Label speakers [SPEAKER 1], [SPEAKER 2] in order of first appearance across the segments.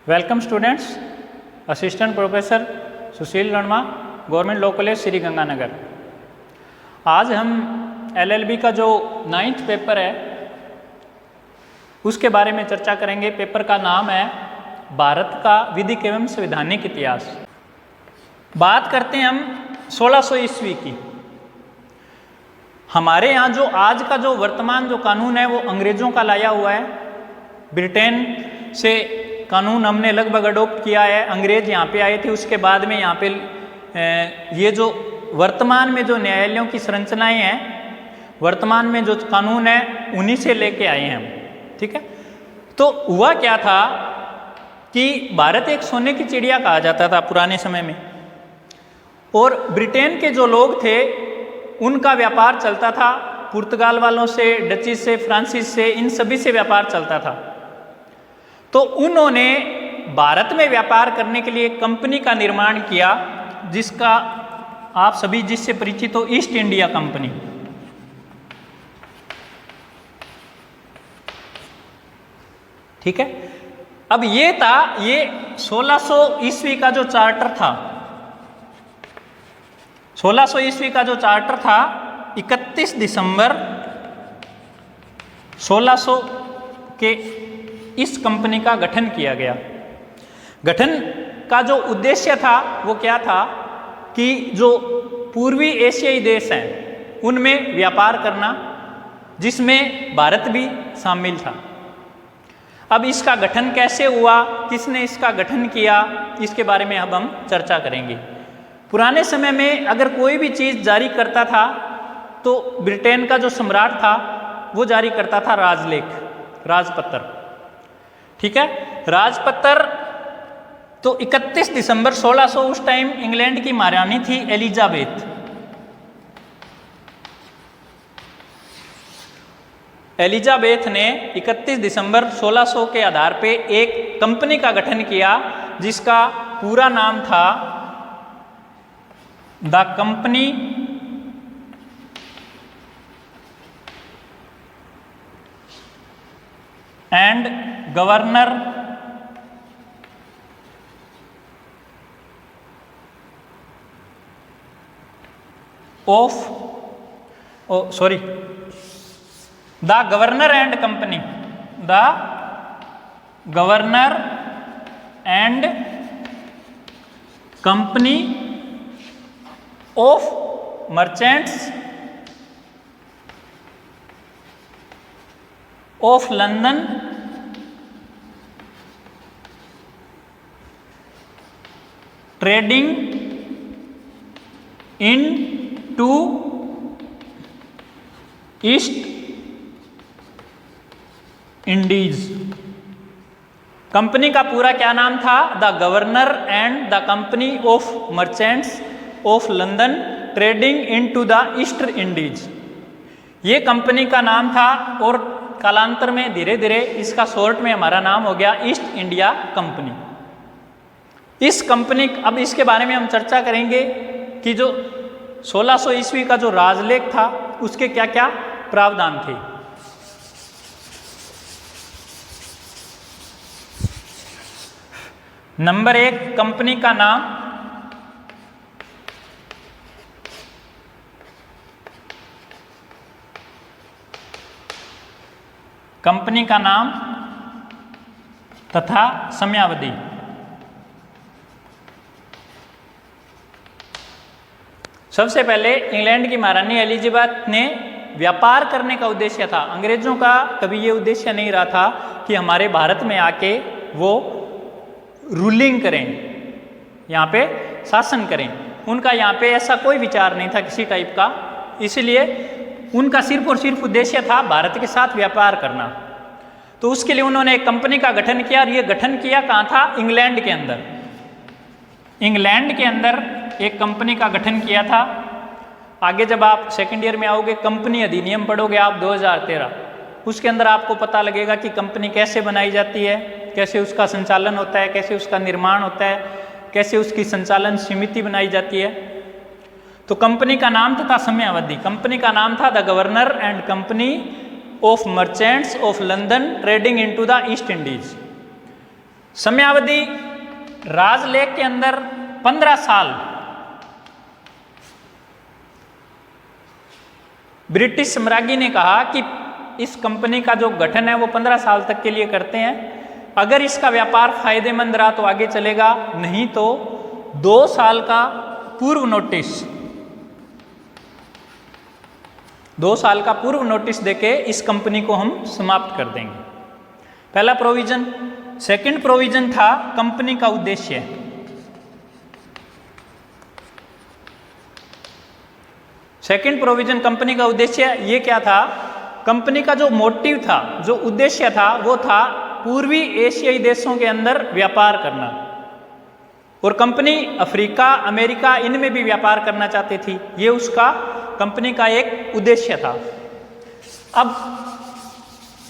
[SPEAKER 1] Welcome students, assistant professor Sushil Verma, government law college Sri Ganganagar. आज हम LLB का जो 9th पेपर है उसके बारे में चर्चा करेंगे। पेपर का नाम है भारत का विधिक एवं संवैधानिक इतिहास। बात करते हैं हम 1600 ईस्वी की। हमारे यहाँ जो आज का जो वर्तमान जो कानून है वो अंग्रेजों का लाया हुआ है। ब्रिटेन से कानून हमने लगभग अडोप्ट किया है। अंग्रेज यहाँ पे आए थे, उसके बाद में यहाँ पे ये जो वर्तमान में जो न्यायालयों की संरचनाएं हैं, वर्तमान में जो कानून है उन्हीं से लेके आए हैं हम। ठीक है, तो हुआ क्या था कि भारत एक सोने की चिड़िया कहा जाता था पुराने समय में, और ब्रिटेन के जो लोग थे उनका व्यापार चलता था पुर्तगाल वालों से, डचीज से, फ्रांसीस से, इन सभी से व्यापार चलता था। तो उन्होंने भारत में व्यापार करने के लिए कंपनी का निर्माण किया, जिसका आप सभी जिससे परिचित हो, ईस्ट इंडिया कंपनी। ठीक है, अब ये 1600 ईस्वी का जो चार्टर था, 1600 ईस्वी का जो चार्टर था 31 दिसंबर 1600 के इस कंपनी का गठन किया गया। गठन का जो उद्देश्य था वो क्या था कि जो पूर्वी एशियाई देश हैं उनमें व्यापार करना, जिसमें भारत भी शामिल था। अब इसका गठन कैसे हुआ, किसने इसका गठन किया, इसके बारे में अब हम चर्चा करेंगे। पुराने समय में अगर कोई भी चीज़ जारी करता था तो ब्रिटेन का जो सम्राट था वो जारी करता था राजलेख, राजपत्र। ठीक है, राजपत्र तो 31 दिसंबर 1600, उस टाइम इंग्लैंड की महारानी थी एलिजाबेथ। एलिजाबेथ ने 31 दिसंबर 1600 के आधार पे एक कंपनी का गठन किया, जिसका पूरा नाम था the company and governor of the governor and company, the governor and company of merchants of London trading into East Indies. Company का पूरा क्या नाम था? The governor and the company of merchants of London trading into the East Indies. ये company का नाम था, और कालांतर में धीरे धीरे इसका शॉर्ट में हमारा नाम हो गया ईस्ट इंडिया कंपनी। इस कंपनी, अब इसके बारे में हम चर्चा करेंगे कि जो 1600 ईस्वी का जो राजलेख था उसके क्या क्या प्रावधान थे। नंबर 1, कंपनी का नाम। कंपनी का नाम तथा समयावधि। सबसे पहले इंग्लैंड की महारानी एलिजाबेथ ने व्यापार करने का उद्देश्य था। अंग्रेजों का कभी ये उद्देश्य नहीं रहा था कि हमारे भारत में आके वो रूलिंग करें, यहाँ पे शासन करें। उनका यहाँ पे ऐसा कोई विचार नहीं था किसी टाइप का, इसलिए उनका सिर्फ और सिर्फ उद्देश्य था भारत के साथ व्यापार करना। तो उसके लिए उन्होंने एक कंपनी का गठन किया, और ये गठन किया कहाँ था? इंग्लैंड के अंदर। इंग्लैंड के अंदर एक कंपनी का गठन किया था। आगे जब आप सेकेंड ईयर में आओगे, कंपनी अधिनियम पढ़ोगे आप 2013, उसके अंदर आपको पता लगेगा कि कंपनी कैसे बनाई जाती है, कैसे उसका संचालन होता है, कैसे उसका निर्माण होता है, कैसे उसकी संचालन समिति बनाई जाती है। तो कंपनी का नाम तथा समयावधि। कंपनी का नाम था the governor and company of merchants of London trading into the East Indies. समयावधि राजलेख के अंदर 15 साल ब्रिटिश साम्राज्ञी ने कहा कि इस कंपनी का जो गठन है वो 15 साल तक के लिए करते हैं। अगर इसका व्यापार फायदेमंद रहा तो आगे चलेगा, नहीं तो 2 साल का पूर्व नोटिस, 2 साल का पूर्व नोटिस देके इस कंपनी को हम समाप्त कर देंगे। पहला प्रोविजन। सेकंड प्रोविजन था कंपनी का उद्देश्य। सेकंड प्रोविजन कंपनी का उद्देश्य ये क्या था? कंपनी का जो मोटिव था, जो उद्देश्य था, वो था पूर्वी एशियाई देशों के अंदर व्यापार करना, और कंपनी अफ्रीका, अमेरिका, इनमें भी व्यापार करना चाहती थी। ये उसका कंपनी का एक उद्देश्य था। अब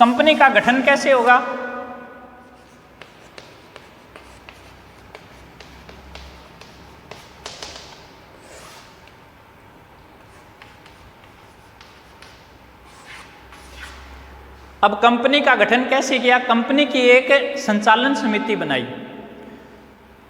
[SPEAKER 1] कंपनी का गठन कैसे होगा? अब कंपनी का गठन कैसे किया? कंपनी की एक संचालन समिति बनाई,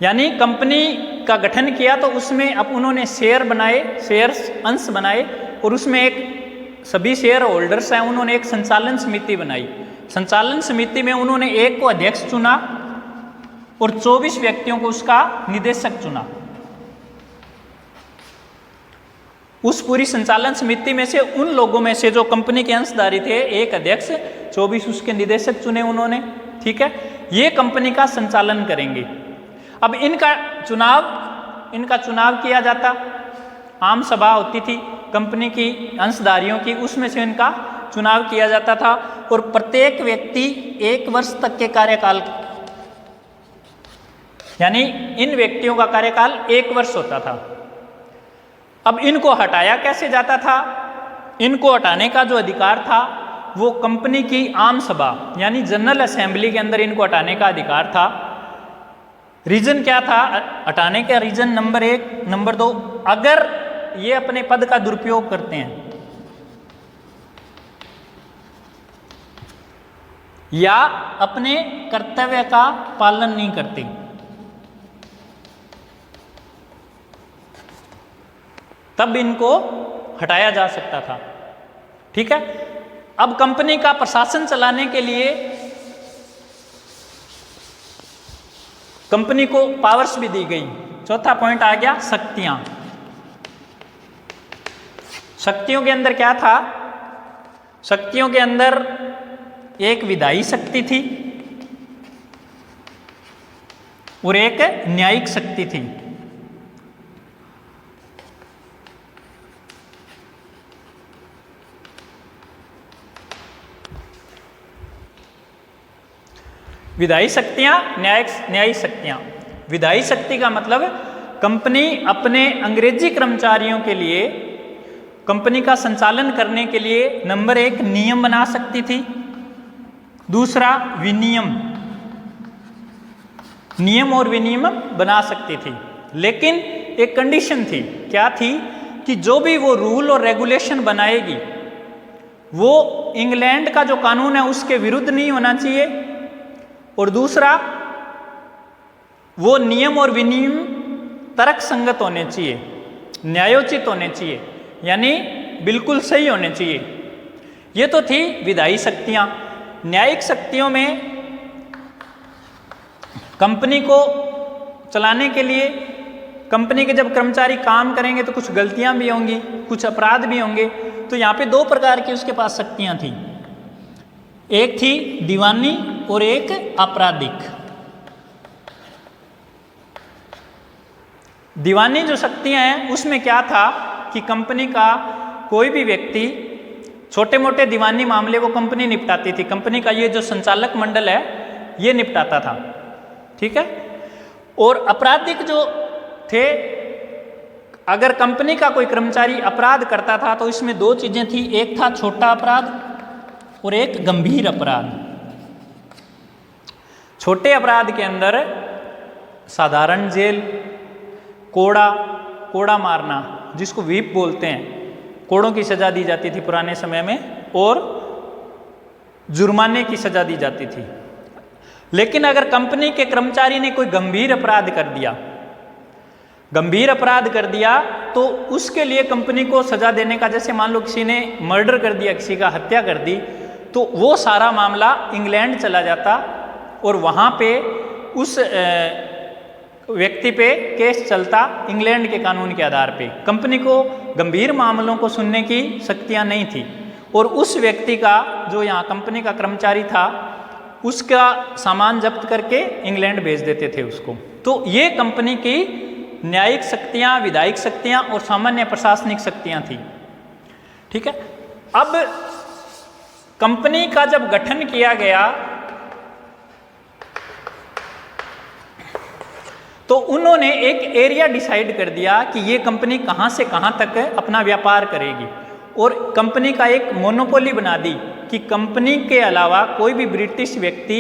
[SPEAKER 1] यानी कंपनी का गठन किया तो उसमें अब उन्होंने शेयर बनाए, शेयर्स अंश बनाए, और उसमें एक सभी शेयर होल्डर्स हैं, उन्होंने एक संचालन समिति बनाई। संचालन समिति में उन्होंने एक को अध्यक्ष चुना और 24 व्यक्तियों को उसका निदेशक चुना। उस पूरी संचालन समिति में से उन लोगों में से जो कंपनी के अंशधारी थे, एक अध्यक्ष, 24 उसके निदेशक चुने उन्होंने। ठीक है, ये कंपनी का संचालन करेंगे। अब इनका चुनाव किया जाता, आम सभा होती थी कंपनी की अंशधारियों की, उसमें से इनका चुनाव किया जाता था, और प्रत्येक व्यक्ति 1 वर्ष तक के कार्यकाल, यानी इन व्यक्तियों का कार्यकाल 1 वर्ष होता था। अब इनको हटाया कैसे जाता था? इनको हटाने का जो अधिकार था वो कंपनी की आम सभा, यानी जनरल असेंबली के अंदर इनको हटाने का अधिकार था। रीजन क्या था हटाने का? रीजन नंबर 1, नंबर 2, अगर ये अपने पद का दुरुपयोग करते हैं या अपने कर्तव्य का पालन नहीं करते, तब इनको हटाया जा सकता था। ठीक है, अब कंपनी का प्रशासन चलाने के लिए कंपनी को पावर्स भी दी गई। चौथा पॉइंट आ गया शक्तियां। शक्तियों के अंदर क्या था? शक्तियों के अंदर एक विधायी शक्ति थी और एक न्यायिक शक्ति थी। विधायी शक्तियां, न्यायिक शक्तियां। विधायी शक्ति का मतलब कंपनी अपने अंग्रेजी कर्मचारियों के लिए, कंपनी का संचालन करने के लिए नंबर 1 नियम बना सकती थी, दूसरा विनियम, नियम और विनियम बना सकती थी। लेकिन एक कंडीशन थी, क्या थी? कि जो भी वो रूल और रेगुलेशन बनाएगी वो इंग्लैंड का जो कानून है उसके विरुद्ध नहीं होना चाहिए, और दूसरा वो नियम और विनियम तर्क संगत होने चाहिए, न्यायोचित होने चाहिए, यानी बिल्कुल सही होने चाहिए। ये तो थी विधायी शक्तियां। न्यायिक शक्तियों में कंपनी को चलाने के लिए, कंपनी के जब कर्मचारी काम करेंगे तो कुछ गलतियां भी होंगी, कुछ अपराध भी होंगे, तो यहाँ पे 2 प्रकार की उसके पास शक्तियां थी। एक थी दीवानी और एक आपराधिक। दीवानी जो शक्तियां हैं उसमें क्या था कि कंपनी का कोई भी व्यक्ति, छोटे मोटे दीवानी मामले वो कंपनी निपटाती थी, कंपनी का ये जो संचालक मंडल है ये निपटाता था। ठीक है, और आपराधिक जो थे, अगर कंपनी का कोई कर्मचारी अपराध करता था तो इसमें 2 चीजें थी, एक था छोटा अपराध और एक गंभीर अपराध। छोटे अपराध के अंदर साधारण जेल, कोड़ा मारना जिसको व्हीप बोलते हैं, कोड़ों की सजा दी जाती थी पुराने समय में, और जुर्माने की सजा दी जाती थी। लेकिन अगर कंपनी के कर्मचारी ने कोई गंभीर अपराध कर दिया तो उसके लिए कंपनी को सजा देने का, जैसे मान लो किसी ने मर्डर कर दिया, किसी का हत्या कर दी, तो वो सारा मामला इंग्लैंड चला जाता और वहाँ पे उस व्यक्ति पे केस चलता इंग्लैंड के कानून के आधार पे। कंपनी को गंभीर मामलों को सुनने की शक्तियाँ नहीं थी और उस व्यक्ति का, जो यहाँ कंपनी का कर्मचारी था, उसका सामान जब्त करके इंग्लैंड भेज देते थे उसको। तो ये कंपनी की न्यायिक शक्तियाँ, विधायिक शक्तियाँ और सामान्य प्रशासनिक शक्तियाँ थी। ठीक है। अब कंपनी का जब गठन किया गया तो उन्होंने एक एरिया डिसाइड कर दिया कि ये कंपनी कहाँ से कहाँ तक अपना व्यापार करेगी और कंपनी का एक मोनोपोली बना दी कि कंपनी के अलावा कोई भी ब्रिटिश व्यक्ति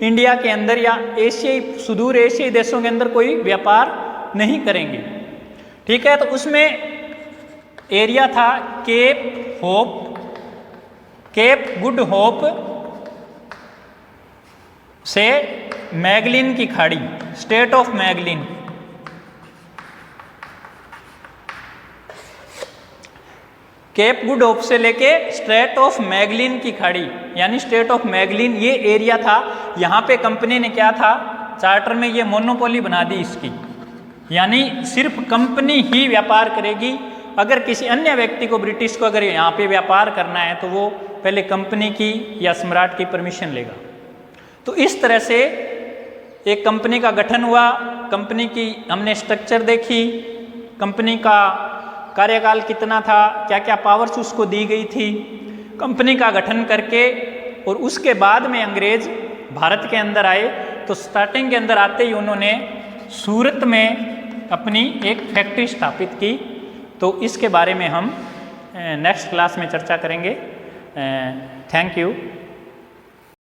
[SPEAKER 1] इंडिया के अंदर या एशियाई, सुदूर एशियाई देशों के अंदर कोई व्यापार नहीं करेंगे। ठीक है। तो उसमें एरिया था केप गुड होप से मैगलिन की खाड़ी, strait of Magellan. Cape Good Hope से लेके स्टेट ऑफ मैगलिन की खाड़ी, यानी स्टेट ऑफ मैगलिन, ये एरिया था। यहाँ पे कंपनी ने क्या था, चार्टर में ये मोनोपोली बना दी इसकी, यानी सिर्फ कंपनी ही व्यापार करेगी। अगर किसी अन्य व्यक्ति को, ब्रिटिश को अगर यहाँ पे व्यापार करना है तो वो पहले कंपनी की या सम्राट की परमिशन लेगा। तो इस तरह से एक कंपनी का गठन हुआ। कंपनी की हमने स्ट्रक्चर देखी, कंपनी का कार्यकाल कितना था, क्या क्या पावर्स उसको दी गई थी, कंपनी का गठन करके, और उसके बाद में अंग्रेज भारत के अंदर आए। तो स्टार्टिंग के अंदर आते ही उन्होंने सूरत में अपनी एक फैक्ट्री स्थापित की। तो इसके बारे में हम नेक्स्ट क्लास में चर्चा करेंगे। Thank you.